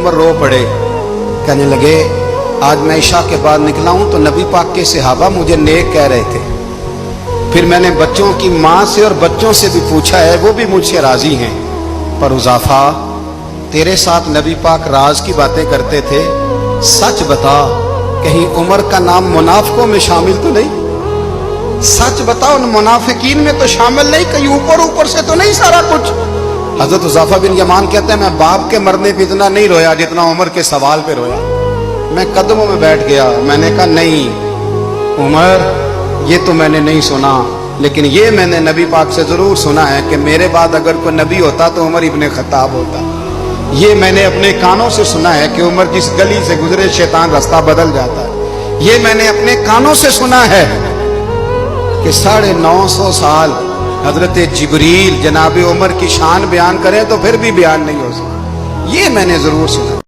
उमर रो पड़े, कहने लगे आज मैं इशा के बाद निकला हूं तो नबी पाक के सहाबा मुझे नेक कह रहे थे। फिर मैंने बच्चों की माँ से और बच्चों से भी पूछा है, वो भी मुझसे राजी हैं। पर उज़ाफा तेरे साथ नबी पाक राज की बातें करते थे, सच बता कहीं उमर का नाम मुनाफिकों में शामिल तो नहीं? सच बता उन मुनाफिकीन में तो शामिल नहीं, कहीं ऊपर ऊपर से तो नहीं सारा कुछ? हजरत उज़ाफा बिन यमान कहते हैं मैं बाप के मरने पे इतना नहीं रोया जितना उमर के सवाल पे रोया। मैं कदमों में बैठ गया, मैंने कहा नहीं उमर ये तो मैंने नहीं सुना, लेकिन ये मैंने नबी पाक से जरूर सुना है कि मेरे बाद अगर कोई नबी होता तो उमर इब्ने खत्ताब होता। ये मैंने अपने कानों से सुना है कि उमर जिस गली से गुजरे शैतान रास्ता बदल जाता है। ये मैंने अपने कानों से सुना है कि 950 साल हजरत जिब्रील जनाब उमर की शान बयान करें तो फिर भी बयान नहीं हो सकता। ये मैंने जरूर सुना।